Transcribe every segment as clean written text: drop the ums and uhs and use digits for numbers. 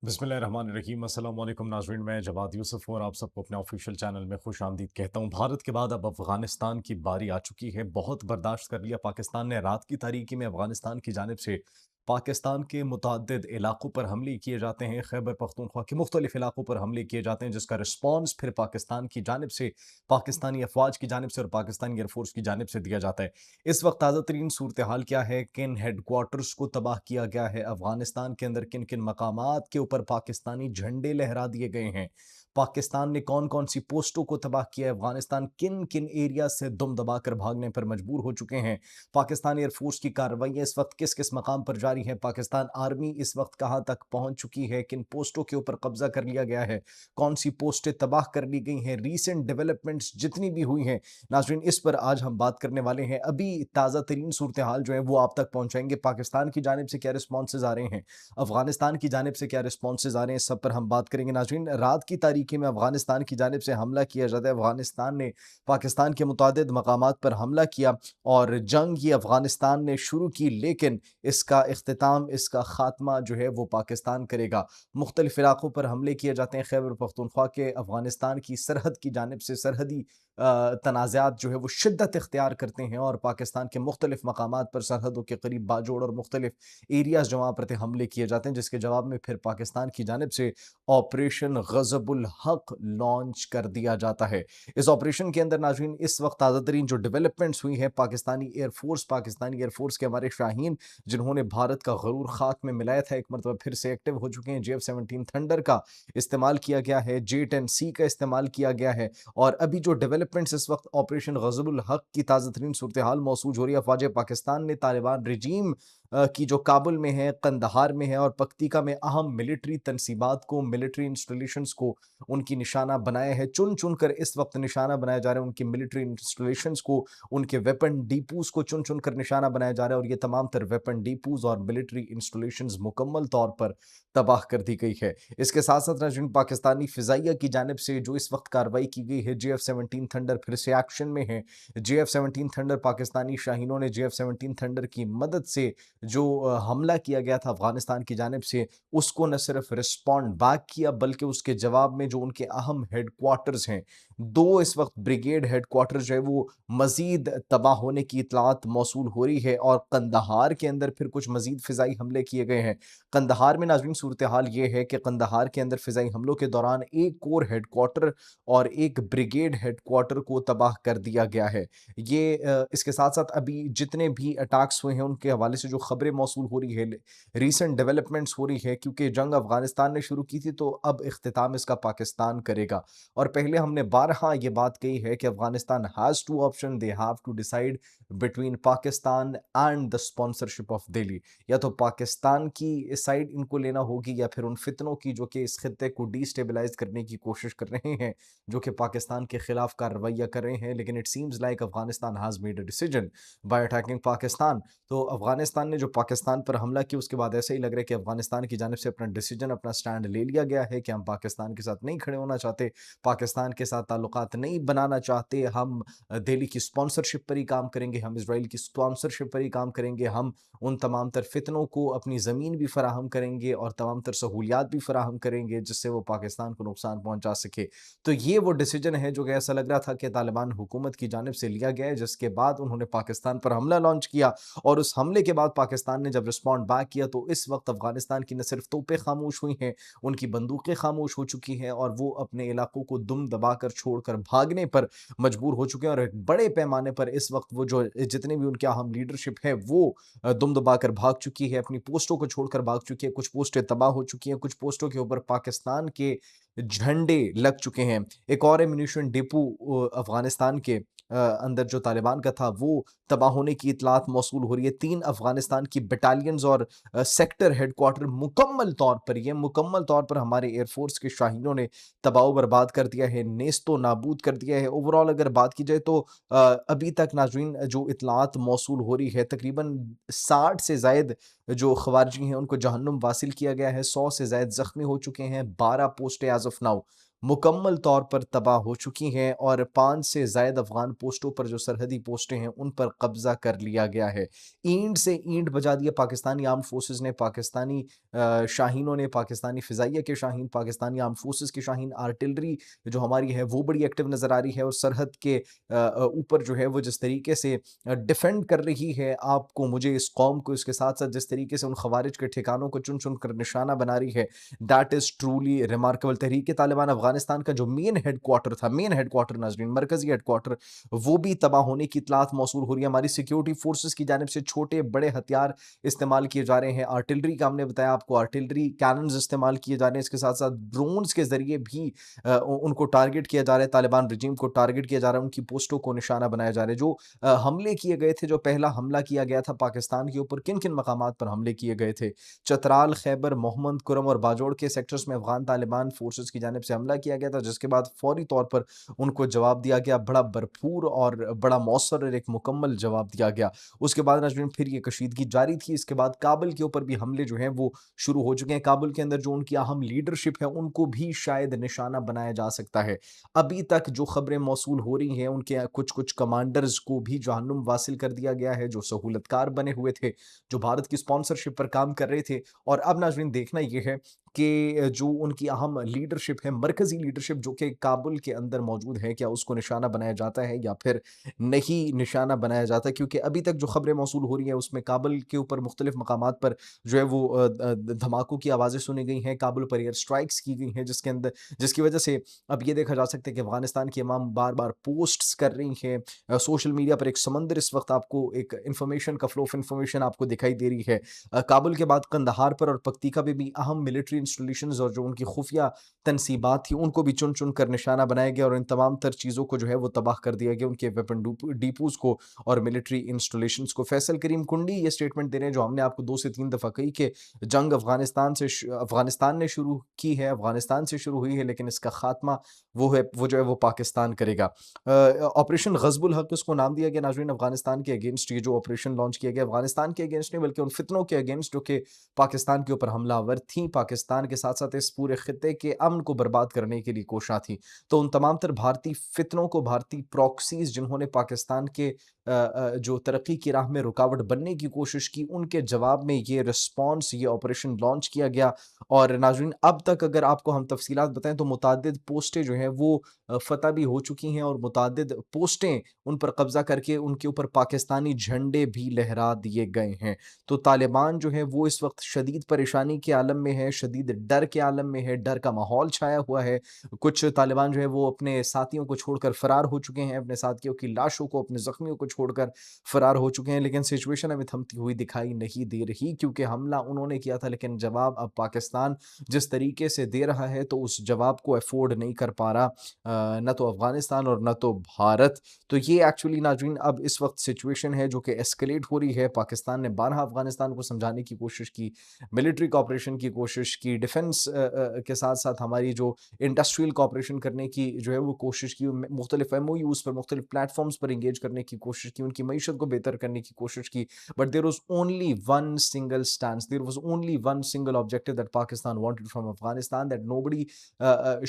बिस्मिल्लाहिर्रहमानिर्रहीम। अस्सलाम वालेकुम नाज़रीन, मैं जवाद यूसुफ और आप सबको अपने ऑफिशियल चैनल में खुश आमदीद कहता हूँ। भारत के बाद अब अफ़गानिस्तान की बारी आ चुकी है। बहुत बर्दाश्त कर लिया पाकिस्तान ने। रात की तारीकी में अफ़गानिस्तान की जानिब से पाकिस्तान के मुतअद्दिद इलाकों पर हमले किए जाते हैं। खैबर पख्तूनख्वा के मुख्तलिफ इलाकों पर हमले किए जाते हैं, जिसका रिस्पॉन्स फिर पाकिस्तान की जानिब से, पाकिस्तानी अफवाज की जानिब से और पाकिस्तानी एयरफोर्स की जानिब से दिया जाता है। इस वक्त ताज़ा तरीन सूरत हाल क्या है, किन हेडक्वार्टर्स को तबाह किया गया है, अफगानिस्तान के अंदर किन किन मकामात के ऊपर पाकिस्तानी झंडे लहरा दिए गए हैं, पाकिस्तान ने कौन कौन सी पोस्टों को तबाह किया है, अफगानिस्तान किन किन एरिया से दुम दबाकर भागने पर मजबूर हो चुके हैं, पाकिस्तान एयरफोर्स की कार्रवाइयां इस वक्त किस किस मकाम पर जारी है, पाकिस्तान आर्मी इस वक्त कहां तक पहुंच चुकी है, किन पोस्टों के ऊपर कब्जा कर लिया गया है, कौन सी पोस्टें तबाह कर ली गई हैं, रीसेंट डेवलपमेंट्स जितनी भी हुई हैं नाज़रीन, इस पर आज हम बात करने वाले हैं। अभी ताज़ा तरीन सूरत हाल जो है वो आप तक पहुंचाएंगे। पाकिस्तान की जानिब से क्या रिस्पॉन्सेज आ रहे हैं, अफगानिस्तान की जानिब से क्या रिस्पॉन्सेज आ रहे हैं, सब पर हम बात करेंगे नाज़रीन। रात की तारीखी में अफगानिस्तान की जानिब से हमला किया जाता है। अफगानिस्तान ने पाकिस्तान के मुतादिद मकामात पर हमला किया और जंग ये अफगानिस्तान ने शुरू की, लेकिन इसका इख्तिताम, इसका खात्मा जो है वो पाकिस्तान करेगा। मुख्तलिफ इलाकों पर हमले किए जाते हैं। खैबर पख्तूनख्वा के अफगानिस्तान की सरहद की जानिब से सरहदी तनाज़ात जो है वो शिद्दत इख्तियार करते हैं और पाकिस्तान के मुख्तलिफ मकामात पर सरहदों के करीब बाजोड़ और मुख्तलिफ एरियाज जहाँ पर हमले किए जाते हैं, जिसके जवाब में फिर पाकिस्तान की जानिब से ऑपरेशन गज़बुल हक लॉन्च कर दिया जाता है। इस ऑपरेशन के अंदर नाज़रीन इस वक्त ताज़ा तरीन जो डेवलपमेंट्स हुई हैं, पाकिस्तानी एयरफोर्स के हमारे शाहीन, जिन्होंने भारत का गरूर खाक में मिलाया था, एक मरतबा फिर से एक्टिव हो चुके हैं। JF-17 थंडर का इस्तेमाल किया गया है, J-10C का इस्तेमाल किया गया है और अभी जो डेवलपमेंट्स इस वक्त ऑपरेशन गज़बुल हक की ताज़ा तरीन सूरत हाल मौसूल हो रही है। अफवाज पाकिस्तान ने तालिबान रजीम की जो काबुल में है, कंदहार में है और पक्तिका में अहम मिलिट्री तनसीबात को, मिलिट्री इंस्टॉलेशंस को उनकी निशाना बनाया है। चुन चुन कर इस वक्त निशाना बनाया जा रहा है उनकी मिलिट्री इंस्टॉलेशंस को, उनके वेपन डिपूज को चुन चुन कर निशाना बनाया जा रहा है और ये तमाम तर वेपन डिपूज और मिलिट्री इंस्टॉलेशंस मुकम्मल तौर पर तबाह कर दी गई है। इसके साथ साथ नाज़रीन पाकिस्तानी फ़िज़ाइया की जानिब से जो इस वक्त कार्रवाई की गई है, JF-17 थंडर फिर से एक्शन में है। JF-17 थंडर, पाकिस्तानी शाहीनों ने JF-17 थंडर की मदद से जो हमला किया गया था अफ़गानिस्तान की जानिब से, उसको न सिर्फ रिस्पॉन्ड बैक किया बल्कि उसके जवाब में जो उनके अहम हेडक्वार्टर्स हैं, 2 इस वक्त ब्रिगेड हेडक्वार्टर जो है वो मज़ीद तबाह होने की इत्तलात मौसूल हो रही है और कंदहार के अंदर फिर कुछ मज़ीद फ़िज़ाई हमले किए गए हैं। कंदहार में नाज़रीन सूरत हाल ये है कि कंदहार के अंदर फ़िज़ाई हमलों के दौरान एक कोर हेडक्वार्टर और एक ब्रिगेड हेडक्वार्टर को तबाह कर दिया गया है। ये इसके साथ-साथ अभी जितने भी अटैक्स हुए हैं उनके हवाले से जो खबरें मौसूल हो रही है, रीसेंट डेवलपमेंट्स हो रही है, क्योंकि जंग अफ़गानिस्तान ने शुरू की थी तो अब इख्तिताम इसका पाकिस्तान करेगा। और पहले हमने बारहा ये बात कही है कि Afghanistan has two option, they have to decide between Pakistan and the sponsorship of Delhi. या तो पाकिस्तान की साइड इनको लेना होगी या फिर उन फितनों की जो कि इस खित्ते को डिस्टेबलाइज़ करने की कोशिश कर रहे हैं, जो कि पाकिस्तान के खिलाफ कार्रवाइयाँ कर रहे हैं। लेकिन it seems like Afghanistan has made a decision by attacking Pakistan. तो अफ़गानिस्तान ने जो पाकिस्तान पर हमला किया उसके बाद ऐसा ही लग रहा है कि अफ़गानिस्तान की जानिब से अपना डिसीजन, अपना स्टैंड ले लिया गया है कि हम पाकिस्तान के साथ नहीं खड़े होना चाहते, पाकिस्तान के साथ ताल्लुकात नहीं बनाना चाहते, हम दिल्ली की स्पॉन्सरशिप पर ही काम करेंगे, हम इसराइल की स्पॉन्सरशिप पर ही काम करेंगे, हम उन तमाम तर फितनों को अपनी ज़मीन भी फराहम करेंगे और तमाम तर सहूलियात भी फराहम करेंगे जिससे वो पाकिस्तान को नुकसान पहुंचा सके। तो ये वो डिसीजन है जो कि ऐसा लग रहा था कि तालिबान हुकूमत की जानिब से लिया गया है, जिसके बाद उन्होंने पाकिस्तान पर हमला लॉन्च किया और उस हमले के बाद पाकिस्तान ने जब रिस्पॉन्ड बैक किया तो इस वक्त अफगानिस्तान की न सिर्फ तोपें खामोश हुई हैं, उनकी बंदूकें खामोश हो चुकी हैं और वो अपने इलाकों को दुम दबाकर छोड़कर भागने पर मजबूर हो चुके हैं और एक बड़े पैमाने पर इस वक्त वो जो जितने भी उनके अहम लीडरशिप है वो दुम दबाकर भाग चुकी है, अपनी पोस्टों को छोड़कर भाग चुकी है। कुछ पोस्टें तबाह हो चुकी हैं, कुछ पोस्टों के ऊपर पाकिस्तान के झंडे लग चुके हैं। एक और एम्यूनिशन डिपो अफगानिस्तान के अंदर जो तालिबान का था वो तबाह होने की इतलात मौसूल हो रही है। 3 अफगानिस्तान की बटालियंस और सेक्टर हेडक्वार्टर मुकम्मल तौर पर हमारे एयरफोर्स के शाहीनों ने तबाह बर्बाद कर दिया है, नेस्तो नाबूद कर दिया है। ओवरऑल अगर बात की जाए तो अभी तक नाज़रीन जो इतलात मौसूल हो रही है, तकरीबन 60 से ज़ायद जो ख़वारिजी हैं उनको जहन्नुम वासिल किया गया है, 100 से ज़ायद ज़ख्मी हो चुके हैं, 12 पोस्टें एज़ ऑफ नाउ मुकम्मल तौर पर तबाह हो चुकी हैं और 5 से ज़ायद अफ़गान पोस्टों पर जो सरहदी पोस्टें हैं, उन पर कब्ज़ा कर लिया गया है। ईंट से ईंट बजा दिया पाकिस्तानी आर्म्ड फ़ोर्सेस ने, पाकिस्तानी शाहीनों ने, पाकिस्तानी फ़िज़ाइया के शाहीन, पाकिस्तानी आर्म्ड फ़ोर्सेस के शाहीन, आर्टिलरी जो हमारी है, वो बड़ी एक्टिव नज़र आ रही है और सरहद के ऊपर जो है, वो जिस तरीके से डिफेंड कर रही है आपको, मुझे, इस कौम को, इसके साथ-साथ जिस तरीके से उन खवारिज के ठिकानों को चुन-चुन कर निशाना बना रही है, that is truly remarkable. Tehrik-e-Taliban Afghanistan का जो मेन हेडक्वार्टर नाज़रीन, मरकज़ी हेडक्वार्टर, वो भी तबाह होने की इत्तलात मौसूल हो रही है। हमारी सिक्योरिटी फ़ोर्सेस की जानिब से छोटे-बड़े हथियार इस्तेमाल किए जा रहे हैं। आर्टिलरी का हमने बताया आपको, आर्टिलरी कैनन्स इस्तेमाल किए जा रहे हैं। इसके साथ-साथ ड्रोन्स के ज़रिए भी उनको टारगेट किया जा रहा है, तालिबान रजीम को टारगेट किया जा रहा है, उनकी पोस्टों को निशाना बनाया जा रहा है। जो हमले किए गए थे, जो पहला हमला किया गया था पाकिस्तान के ऊपर, किन-किन मकामात पर हमले किए गए थे? चतराल, खैबर, मोहम्मद खुरम और बाजौड़ के सेक्टर्स में अफ़गान तालिबान फ़ोर्सेस की जानिब से हमला किया गया था, जिसके बाद फ़ौरी तौर पर उनको जवाब दिया गया, बड़ा भरपूर और बड़ा मौसर और एक मुकम्मल जवाब दिया गया। उसके बाद नाज़रीन फिर ये कशीदगी जारी थी, इसके बाद काबुल के ऊपर भी हमले जो हैं वो शुरू हो चुके हैं। काबुल के अंदर जो उनकी अहम लीडरशिप है, उनको भी शायद निशाना बनाया जा सकता है। अभी तक जो खबरें मौसूल हो रही हैं, उनके कुछ-कुछ कमांडर्स को भी जहन्नुम वासिल कर दिया गया है, जो सहूलतकार बने हुए थे, जो भारत की स्पॉन्सरशिप पर काम कर रहे थे। और अब नाज़रीन देखना ये है कि जो उनकी अहम लीडरशिप है, मरकज़ी लीडरशिप जो कि काबुल के अंदर मौजूद है, क्या उसको निशाना बनाया जाता है या फिर नहीं निशाना बनाया जाता? क्योंकि अभी तक जो खबरें मौसूल हो रही हैं, उसमें काबुल के ऊपर मुख्तलिफ मकामात पर जो है वो धमाकों की आवाज़ें सुनी गई हैं, काबुल पर एयर स्ट्राइक्स की गई हैं, जिसकी वजह से अब ये देखा जा सकता है कि अफ़गानिस्तान की अवाम बार-बार पोस्ट्स कर रही हैं। सोशल मीडिया पर एक समंदर इस वक़्त आपको एक इन्फॉर्मेशन का फ्लो ऑफ इन्फॉर्मेशन आपको दिखाई दे रही है। काबुल के बाद कंदहार पर और पक्तिका पे भी अहम मिलिट्री इंस्टॉलेशंस और जो उनकी खुफिया तनसीबात थी, उनको भी चुन-चुन कर निशाना बनाया गया और इन तमाम तर चीज़ों को जो है वो तबाह कर दिया गया, उनके वेपन डिपोज़ को और मिलिट्री इंस्टॉलेशंस को। फैसल करीम कुंडी ये स्टेटमेंट दे रहे हैं, जो हमने आपको 2 से 3 दफ़ा कही कि जंग अफ़गानिस्तान ने शुरू की है, अफ़गानिस्तान से शुरू हुई है, लेकिन इसका ख़ात्मा वो जो है वो पाकिस्तान करेगा। ऑपरेशन ग़ज़बुल हक़ इसको नाम दिया गया नाज़रीन, अफ़गानिस्तान के अगेंस्ट ये जो ऑपरेशन लॉन्च किया गया, अफ़गानिस्तान के अगेंस्ट नहीं बल्कि उन फ़ितनों के अगेंस्ट जो कि पाकिस्तान के ऊपर हमलावर थीं, पाकिस्तान के साथ-साथ इस पूरे खित्ते के अमन को बर्बाद करने के लिए कोशा थीं। तो उन तमाम तर भारतीय फ़ितनों को, भारतीय प्रॉक्सीज़ जिन्होंने पाकिस्तान के जो तरक्की की राह में रुकावट बनने की कोशिश की, उनके जवाब में ये रिस्पॉन्स, ये ऑपरेशन लॉन्च किया गया। और नाज़रीन अब तक अगर आपको हम तफ़सीलात बताएँ तो मुतअद्दिद पोस्टें जो हैं वो फ़तह भी हो चुकी हैं और मुतअद्दिद पोस्टें उन पर कब्ज़ा करके उनके ऊपर पाकिस्तानी झंडे भी लहरा दिए गए हैं। तो तालिबान जो है वो इस वक़्त शदीद परेशानी के आलम में है, शदीद डर के आलम में है, डर का माहौल छाया हुआ है। कुछ तालिबान जो है वो अपने साथियों को छोड़कर फ़रार हो चुके हैं, अपने साथियों की लाशों को, अपने ज़ख्मियों को छोड़कर फ़रार हो चुके हैं। लेकिन सिचुएशन अभी थमती हुई दिखाई नहीं दे रही, क्योंकि हमला उन्होंने किया था लेकिन जवाब अब पाकिस्तान जिस तरीके से दे रहा है, तो उस जवाब को अफ़ोर्ड नहीं कर पा रहा ना तो अफ़गानिस्तान और ना तो भारत। तो ये एक्चुअली नाज़रीन अब इस वक़्त सिचुएशन है जो कि एस्केलेट हो रही है। पाकिस्तान ने बारहा अफ़गानिस्तान को समझाने की कोशिश की, मिलिट्री कोऑपरेशन की कोशिश की, डिफेंस के साथ-साथ हमारी जो इंडस्ट्रियल कोऑपरेशन करने की जो है वो कोशिश की, मुख्तलिफ एमओयूज़ पर, मुख्तलिफ प्लेटफ़ॉर्म्स पर एंगेज करने की कोशिश की, उनकी मईशत को बेहतर करने की कोशिश की। But there was only one single stance, there was only one single objective that Pakistan wanted from Afghanistan, that nobody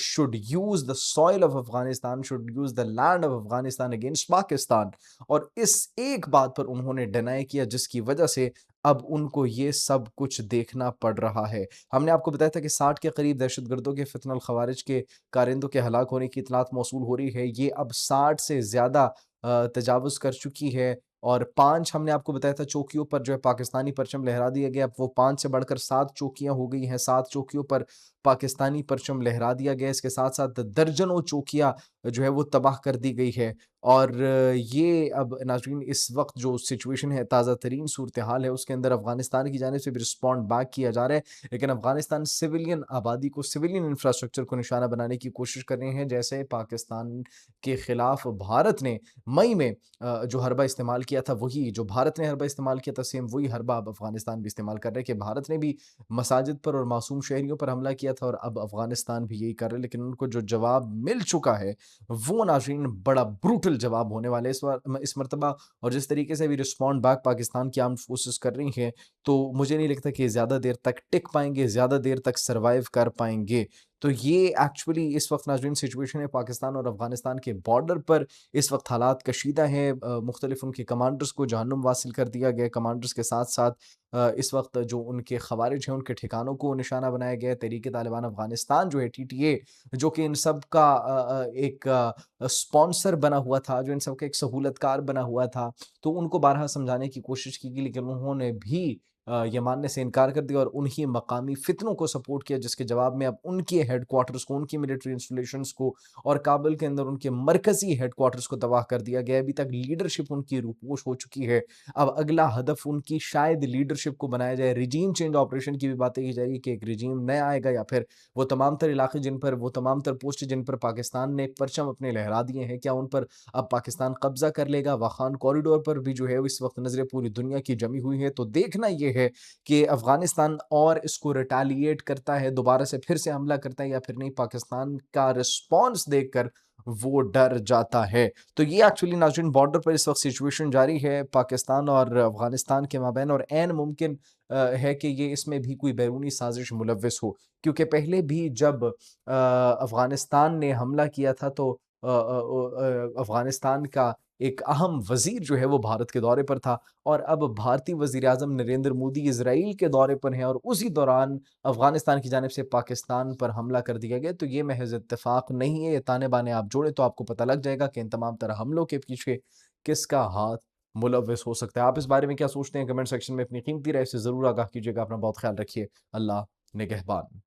should use the soil of Afghanistan, should use the land of Afghanistan against Pakistan। और इस एक बात पर उन्होंने deny किया, जिसकी वजह से अब उनको ये सब कुछ देखना पड़ रहा है। हमने आपको बताया था कि 60 के करीब दहशतगर्दों के फितनल खवारिज के कारिंदों के हलाक होने की इतलात मौसूल हो रही है। ये अब 60 से ज़्यादा तजावुज़ कर चुकी है और 5 हमने आपको बताया था चौकियों पर जो है पाकिस्तानी परचम लहरा दिया गया। अब वो 5 से बढ़कर 7 चौकियाँ हो गई हैं। 7 चौकियों पर पाकिस्तानी परचम लहरा दिया गया है। इसके साथ-साथ दर्जनों चौकियाँ जो है वो तबाह कर दी गई है। और ये अब नाज़रीन इस वक़्त जो सिचुएशन है, ताज़ा तरीन सूरत-ए-हाल है, उसके अंदर अफ़गानिस्तान की जानिब से भी रिस्पॉन्ड बैक किया जा रहा है। लेकिन अफ़गानिस्तान सिविलियन आबादी को, सिविलियन इंफ्रास्ट्रक्चर को निशाना बनाने की कोशिश कर रहे हैं। जैसे पाकिस्तान के खिलाफ भारत ने मई में जो हरबा इस्तेमाल किया था, वही जो भारत ने हरबा इस्तेमाल किया था, सेम वही हरबा अब अफ़गानिस्तान भी इस्तेमाल कर रहा है कि भारत ने भी मसाजिद पर और मासूम शहरियों पर हमला किया था और अब अफ़गानिस्तान भी यही कर रहा है। लेकिन उनको जो जवाब मिल चुका है, वो नाज़रीन बड़ा ब्रूटल जवाब होने वाला है इस मर्तबा। और जिस तरीके से अभी रिस्पॉन्ड बैक पाकिस्तान की आर्म्ड फोर्सेस कर रही हैं, तो मुझे नहीं लगता कि ज़्यादा देर तक टिक पाएँगे, ज़्यादा देर तक सर्वाइव कर पाएँगे। तो ये एक्चुअली इस वक़्त नाज़रीन सिचुएशन है पाकिस्तान और अफ़गानिस्तान के बॉर्डर पर। इस वक़्त हालात कशीदा हैं। मुख्तलिफ़ उनके कमांडर्स को जहन्नुम वासिल कर दिया गया है। कमांडर्स के साथ-साथ इस वक़्त जो उनके ख़वारिज हैं, उनके ठिकानों को निशाना बनाया गया है। तहरीक-ए-तालिबान अफ़गानिस्तान जो है टीटीए, जो कि इन सब का एक स्पॉन्सर बना हुआ था, जो इन सब का एक सहूलतकार बना हुआ था, तो उनको बारहा समझाने की कोशिश की गई, लेकिन उन्होंने भी ये मानने से इनकार कर दिया और उन्हीं मकामी फ़ितनों को सपोर्ट किया, जिसके जवाब में अब उनके हेडक्वार्टर्स को, उनकी मिलिट्री इंस्टॉलेशंस को और काबुल के अंदर उनके मरकज़ी हेडक्वार्टर्स को तबाह कर दिया गया है। अभी तक लीडरशिप उनकी रूपोश हो चुकी है। अब अगला हदफ उनकी शायद लीडरशिप को बनाया जाए। रिजीम चेंज ऑपरेशन की भी बातें की जा रही है कि एक रिजीम नया आएगा, या फिर वो तमाम तर इलाके जिन पर, वो तमाम तर पोस्ट जिन पर पाकिस्तान ने परचम अपने लहरा दिए हैं, क्या उन पर अब पाकिस्तान कब्ज़ा कर लेगा? वाखान कॉरिडोर पर भी जो है इस वक़्त नज़रें पूरी दुनिया की जमी हुई हैं। तो देखना ये है कि अफ़गानिस्तान और इसको रिटेलिएट करता है, दोबारा से फिर से हमला करता है या फिर नहीं। पाकिस्तान का रिस्पॉन्स देखकर वो डर जाता है। तो ये एक्चुअली नाज़रीन बॉर्डर पर इस वक़्त सिचुएशन जारी है पाकिस्तान और अफ़गानिस्तान के माबैन, और ऐन मुमकिन है कि ये इसमें भी कोई बैरूनी साज़िश मुलव्वस हो। क्योंकि पहले भी जब अफ़गानिस्तान ने हमला किया था, तो अफ़गानिस्तान का एक अहम वज़ीर जो है वो भारत के दौरे पर था, और अब भारतीय वज़ीर-ए-आज़म नरेंद्र मोदी इज़राइल के दौरे पर हैं, और उसी दौरान अफ़गानिस्तान की जानिब से पाकिस्तान पर हमला कर दिया गया। तो ये महज़ इत्तेफ़ाक नहीं है, ये ताने-बाने आप जोड़ें तो आपको पता लग जाएगा कि इन तमाम तरह हमलों के पीछे किसका हाथ मुलव्वस हो सकता है। आप इस बारे में क्या सोचते हैं? कमेंट सेक्शन में अपनी कीमती राय से ज़रूर आगाह कीजिएगा। अपना बहुत ख़्याल रखिए। अल्लाह निगहबान।